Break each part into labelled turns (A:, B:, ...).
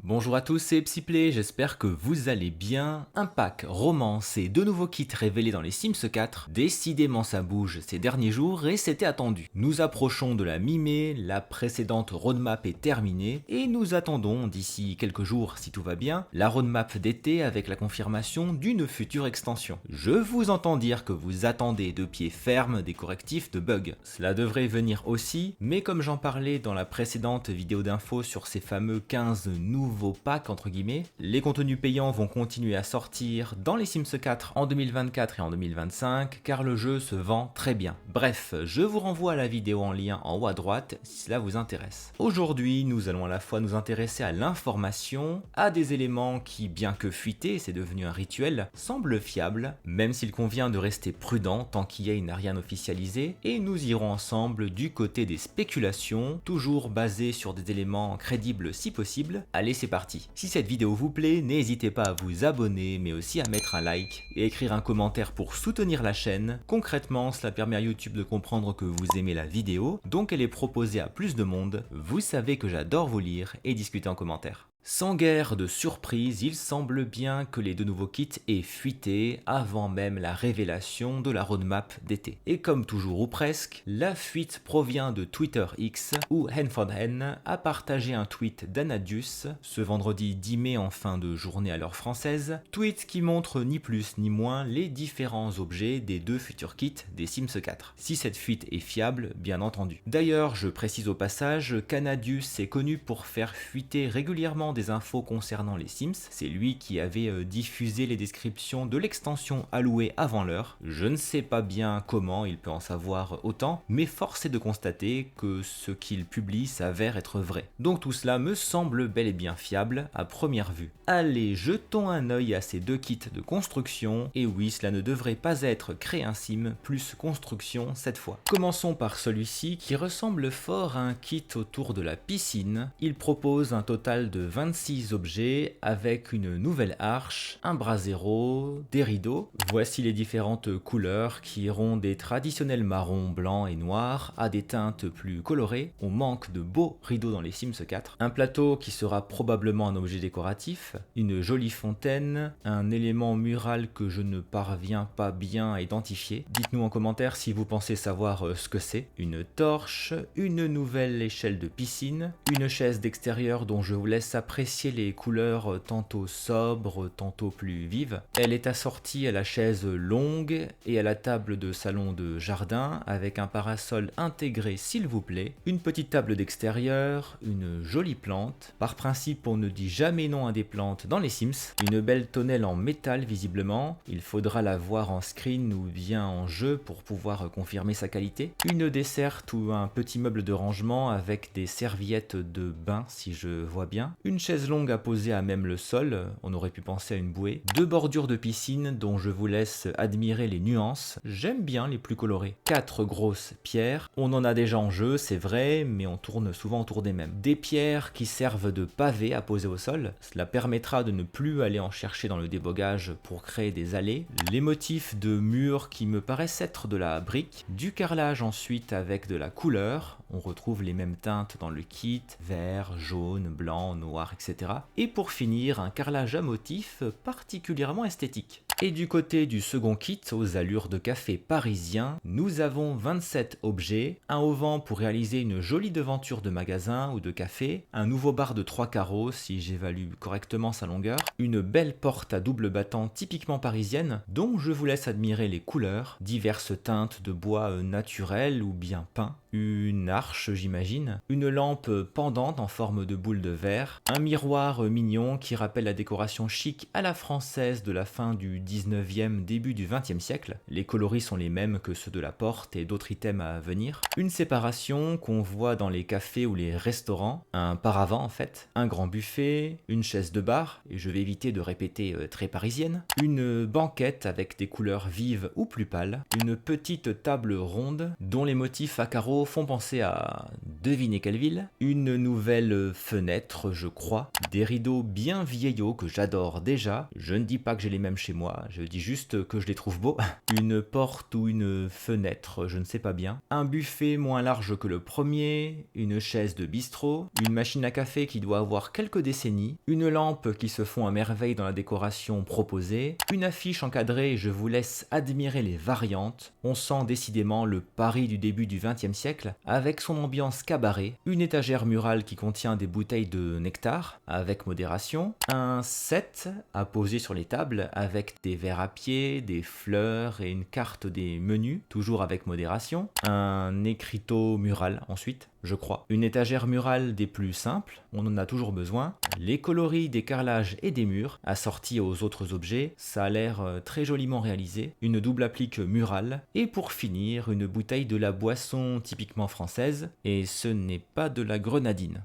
A: Bonjour à tous, c'est Psyplay, j'espère que vous allez bien. Un pack romance et 2 nouveaux kits révélés dans les Sims 4. Décidément ça bouge ces derniers jours et c'était attendu. Nous approchons de la mi-mai, la précédente roadmap est terminée et nous attendons d'ici quelques jours, si tout va bien, la roadmap d'été avec la confirmation d'une future extension. Je vous entends dire que vous attendez de pied ferme des correctifs de bugs. Cela devrait venir aussi, mais comme j'en parlais dans la précédente vidéo d'info sur ces fameux 15 nouveaux packs entre guillemets, les contenus payants vont continuer à sortir dans les Sims 4 en 2024 et en 2025 car le jeu se vend très bien. Bref, je vous renvoie à la vidéo en lien en haut à droite si cela vous intéresse. Aujourd'hui, nous allons à la fois nous intéresser à l'information, à des éléments qui, bien que fuités, c'est devenu un rituel, semblent fiables, même s'il convient de rester prudent tant qu'EA n'a rien officialisé, et nous irons ensemble du côté des spéculations, toujours basées sur des éléments crédibles si possible. Allez, c'est parti. Si cette vidéo vous plaît, n'hésitez pas à vous abonner, mais aussi à mettre un like et écrire un commentaire pour soutenir la chaîne. Concrètement, cela permet à YouTube de comprendre que vous aimez la vidéo, donc elle est proposée à plus de monde. Vous savez que j'adore vous lire et discuter en commentaire. Sans guère de surprise, il semble bien que les 2 nouveaux kits aient fuité avant même la révélation de la roadmap d'été. Et comme toujours ou presque, la fuite provient de Twitter X où Hen4Hen a partagé un tweet d'Anadius ce vendredi 10 mai en fin de journée à l'heure française, tweet qui montre ni plus ni moins les différents objets des 2 futurs kits des Sims 4. Si cette fuite est fiable, bien entendu. D'ailleurs, je précise au passage qu'Anadius est connu pour faire fuiter régulièrement des infos concernant les Sims, c'est lui qui avait diffusé les descriptions de l'extension allouée avant l'heure. Je ne sais pas bien comment il peut en savoir autant, mais force est de constater que ce qu'il publie s'avère être vrai. Donc tout cela me semble bel et bien fiable à première vue. Allez, jetons un œil à ces 2 kits de construction, et oui, cela ne devrait pas être créer un sim plus construction cette fois. Commençons par celui-ci qui ressemble fort à un kit autour de la piscine. Il propose un total de 26 objets avec une nouvelle arche, un brasero, des rideaux. Voici les différentes couleurs qui iront des traditionnels marrons, blancs et noirs à des teintes plus colorées. On manque de beaux rideaux dans les Sims 4. Un plateau qui sera probablement un objet décoratif, une jolie fontaine, un élément mural que je ne parviens pas bien à identifier. Dites-nous en commentaire si vous pensez savoir ce que c'est. Une torche, une nouvelle échelle de piscine, une chaise d'extérieur dont je vous laisse apprécier les couleurs tantôt sobres, tantôt plus vives. Elle est assortie à la chaise longue et à la table de salon de jardin avec un parasol intégré s'il vous plaît, une petite table d'extérieur, une jolie plante. Par principe, on ne dit jamais non à des plantes dans les Sims. Une belle tonnelle en métal visiblement, il faudra la voir en screen ou bien en jeu pour pouvoir confirmer sa qualité. Une desserte ou un petit meuble de rangement avec des serviettes de bain si je vois bien. Une chaise longue à poser à même le sol, on aurait pu penser à une bouée. 2 bordures de piscine dont je vous laisse admirer les nuances, j'aime bien les plus colorées. 4 grosses pierres, on en a déjà en jeu, c'est vrai, mais on tourne souvent autour des mêmes. Des pierres qui servent de pavés à poser au sol, cela permettra de ne plus aller en chercher dans le débogage pour créer des allées. Les motifs de murs qui me paraissent être de la brique, du carrelage ensuite avec de la couleur, on retrouve les mêmes teintes dans le kit, vert, jaune, blanc, noir, etc. Et pour finir, un carrelage à motifs particulièrement esthétique. Et du côté du second kit, aux allures de café parisien, nous avons 27 objets, un auvent pour réaliser une jolie devanture de magasin ou de café, un nouveau bar de 3 carreaux si j'évalue correctement sa longueur, une belle porte à double battant typiquement parisienne, dont je vous laisse admirer les couleurs, diverses teintes de bois naturel ou bien peint, une arche j'imagine, une lampe pendante en forme de boule de verre, un miroir mignon qui rappelle la décoration chic à la française de la fin du 19e, début du 20e siècle. Les coloris sont les mêmes que ceux de la porte et d'autres items à venir. Une séparation qu'on voit dans les cafés ou les restaurants, un paravent en fait, un grand buffet, une chaise de bar, et je vais éviter de répéter très parisienne, une banquette avec des couleurs vives ou plus pâles, une petite table ronde dont les motifs à carreaux font penser à devinez quelle ville, une nouvelle fenêtre je crois, des rideaux bien vieillots que j'adore déjà, je ne dis pas que j'ai les mêmes chez moi, pas, je dis juste que je les trouve beaux. Une porte ou une fenêtre, je ne sais pas bien. Un buffet moins large que le premier, une chaise de bistrot, une machine à café qui doit avoir quelques décennies, une lampe qui se fond à merveille dans la décoration proposée, une affiche encadrée, je vous laisse admirer les variantes. On sent décidément le Paris du début du XXe siècle, avec son ambiance cabaret, une étagère murale qui contient des bouteilles de nectar, avec modération, un set à poser sur les tables, avec des verres à pied, des fleurs et une carte des menus, toujours avec modération, un écriteau mural ensuite, je crois. Une étagère murale des plus simples, on en a toujours besoin. Les coloris des carrelages et des murs, assortis aux autres objets, ça a l'air très joliment réalisé. Une double applique murale. Et pour finir, une bouteille de la boisson typiquement française. Et ce n'est pas de la grenadine.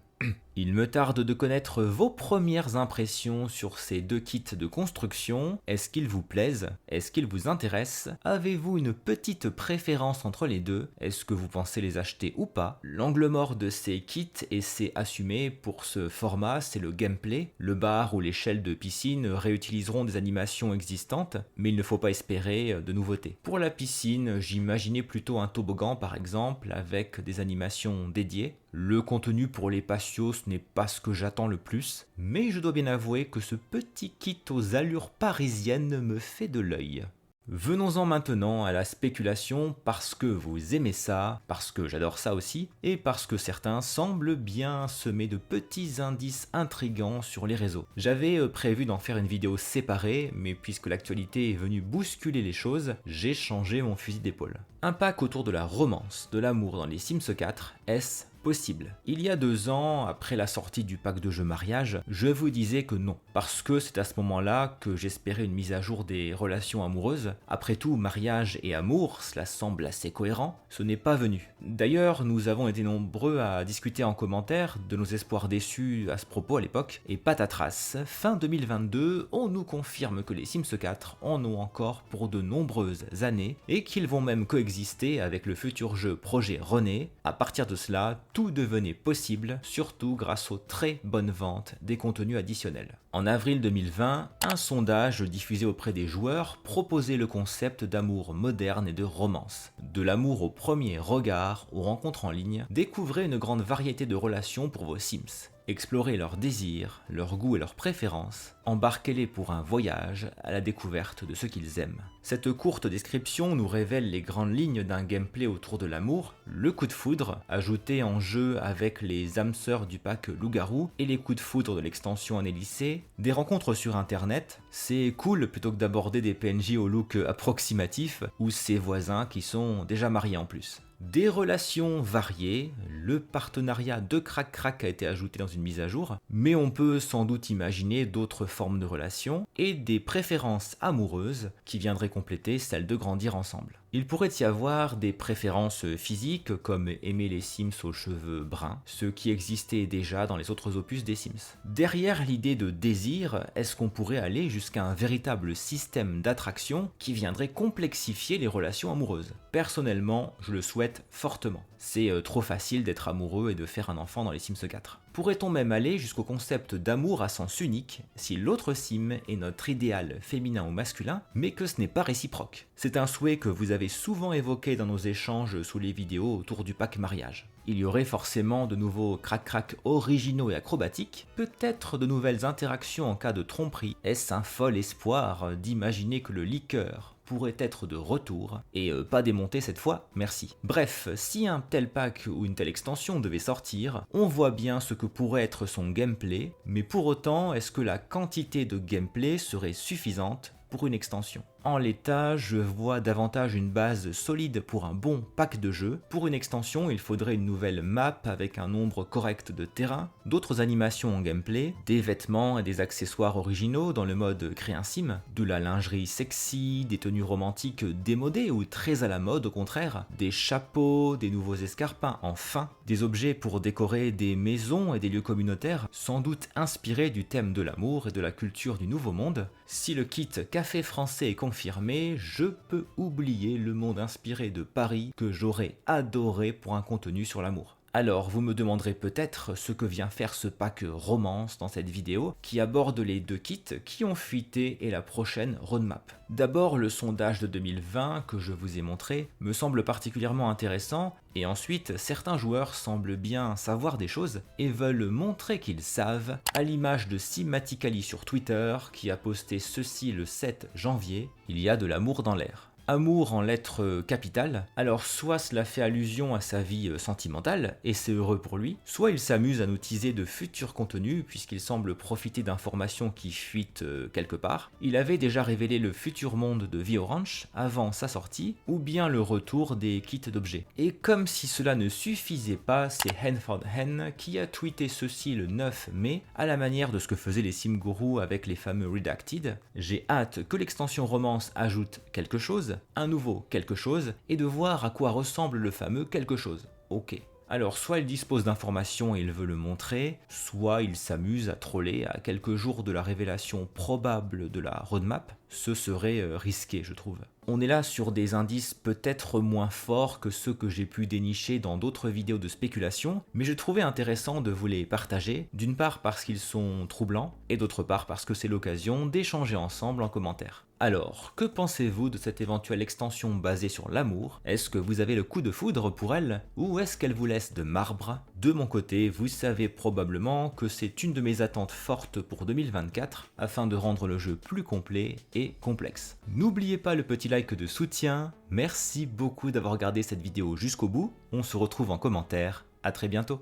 A: Il me tarde de connaître vos premières impressions sur ces deux kits de construction. Est-ce qu'ils vous plaisent? Est-ce qu'ils vous intéressent? Avez-vous une petite préférence entre les deux? Est-ce que vous pensez les acheter ou pas? L'angle mort de ces kits, et c'est assumé pour ce format, c'est le gameplay. Le bar ou l'échelle de piscine réutiliseront des animations existantes, mais il ne faut pas espérer de nouveautés. Pour la piscine, j'imaginais plutôt un toboggan par exemple, avec des animations dédiées. Le contenu pour les patios n'est pas ce que j'attends le plus, mais je dois bien avouer que ce petit kit aux allures parisiennes me fait de l'œil. Venons-en maintenant à la spéculation, parce que vous aimez ça, parce que j'adore ça aussi, et parce que certains semblent bien semer de petits indices intrigants sur les réseaux. J'avais prévu d'en faire une vidéo séparée, mais puisque l'actualité est venue bousculer les choses, j'ai changé mon fusil d'épaule. Un pack autour de la romance, de l'amour dans les Sims 4, est-ce possible? Il y a 2 ans, après la sortie du pack de jeu mariage, je vous disais que non, parce que c'est à ce moment-là que j'espérais une mise à jour des relations amoureuses. Après tout, mariage et amour, cela semble assez cohérent, ce n'est pas venu. D'ailleurs, nous avons été nombreux à discuter en commentaire de nos espoirs déçus à ce propos à l'époque, et patatras, fin 2022, on nous confirme que les Sims 4 en ont encore pour de nombreuses années, et qu'ils vont même coexister avec le futur jeu Projet René. À partir de cela, tout devenait possible, surtout grâce aux très bonnes ventes des contenus additionnels. En avril 2020, un sondage diffusé auprès des joueurs proposait le concept d'amour moderne et de romance. De l'amour au premier regard aux rencontres en ligne, découvrez une grande variété de relations pour vos Sims. Explorez leurs désirs, leurs goûts et leurs préférences, embarquez-les pour un voyage à la découverte de ce qu'ils aiment. Cette courte description nous révèle les grandes lignes d'un gameplay autour de l'amour, le coup de foudre, ajouté en jeu avec les âmes sœurs du pack Loup-Garou et les coups de foudre de l'extension Année Lycée, des rencontres sur internet, c'est cool plutôt que d'aborder des PNJ au look approximatif ou ses voisins qui sont déjà mariés en plus. Des relations variées, le partenariat de Crac Crac a été ajouté dans une mise à jour, mais on peut sans doute imaginer d'autres formes de relations et des préférences amoureuses qui viendraient compléter celles de grandir ensemble. Il pourrait y avoir des préférences physiques comme aimer les Sims aux cheveux bruns, ce qui existait déjà dans les autres opus des Sims. Derrière l'idée de désir, est-ce qu'on pourrait aller jusqu'à un véritable système d'attraction qui viendrait complexifier les relations amoureuses? Personnellement, je le souhaite fortement. C'est trop facile d'être amoureux et de faire un enfant dans les Sims 4. Pourrait-on même aller jusqu'au concept d'amour à sens unique si l'autre sim est notre idéal féminin ou masculin, mais que ce n'est pas réciproque? C'est un souhait que vous avez souvent évoqué dans nos échanges sous les vidéos autour du pack mariage. Il y aurait forcément de nouveaux crac-crac originaux et acrobatiques, peut-être de nouvelles interactions en cas de tromperie. Est-ce un fol espoir d'imaginer que le liqueur pourrait être de retour, et pas démonté cette fois, merci. Bref, si un tel pack ou une telle extension devait sortir, on voit bien ce que pourrait être son gameplay, mais pour autant, est-ce que la quantité de gameplay serait suffisante pour une extension? En l'état, je vois davantage une base solide pour un bon pack de jeu. Pour une extension, il faudrait une nouvelle map avec un nombre correct de terrains, d'autres animations en gameplay, des vêtements et des accessoires originaux dans le mode créer un sim, de la lingerie sexy, des tenues romantiques démodées ou très à la mode au contraire, des chapeaux, des nouveaux escarpins, enfin, des objets pour décorer des maisons et des lieux communautaires, sans doute inspirés du thème de l'amour et de la culture du Nouveau Monde. Si le kit café français est confirmé, je peux oublier le monde inspiré de Paris que j'aurais adoré pour un contenu sur l'amour. Alors, vous me demanderez peut-être ce que vient faire ce pack romance dans cette vidéo qui aborde les deux kits qui ont fuité et la prochaine roadmap. D'abord, le sondage de 2020 que je vous ai montré me semble particulièrement intéressant et ensuite, certains joueurs semblent bien savoir des choses et veulent montrer qu'ils savent, à l'image de Simatically sur Twitter qui a posté ceci le 7 janvier, il y a de l'amour dans l'air. Amour en lettres capitales, alors soit cela fait allusion à sa vie sentimentale, et c'est heureux pour lui, soit il s'amuse à nous teaser de futurs contenus puisqu'il semble profiter d'informations qui fuitent quelque part. Il avait déjà révélé le futur monde de V-Orange avant sa sortie, ou bien le retour des kits d'objets. Et comme si cela ne suffisait pas, c'est Hen4Hen qui a tweeté ceci le 9 mai, à la manière de ce que faisaient les SimGuru avec les fameux Redacted. J'ai hâte que l'extension romance ajoute quelque chose, un nouveau quelque chose, et de voir à quoi ressemble le fameux quelque chose. Ok. Alors soit il dispose d'informations et il veut le montrer, soit il s'amuse à troller à quelques jours de la révélation probable de la roadmap. Ce serait risqué, je trouve. On est là sur des indices peut-être moins forts que ceux que j'ai pu dénicher dans d'autres vidéos de spéculation, mais je trouvais intéressant de vous les partager, d'une part parce qu'ils sont troublants, et d'autre part parce que c'est l'occasion d'échanger ensemble en commentaire. Alors, que pensez-vous de cette éventuelle extension basée sur l'amour? Est-ce que vous avez le coup de foudre pour elle? Ou est-ce qu'elle vous laisse de marbre? De mon côté, vous savez probablement que c'est une de mes attentes fortes pour 2024, afin de rendre le jeu plus complet et complexe. N'oubliez pas le petit like de soutien, merci beaucoup d'avoir regardé cette vidéo jusqu'au bout, on se retrouve en commentaire, à très bientôt.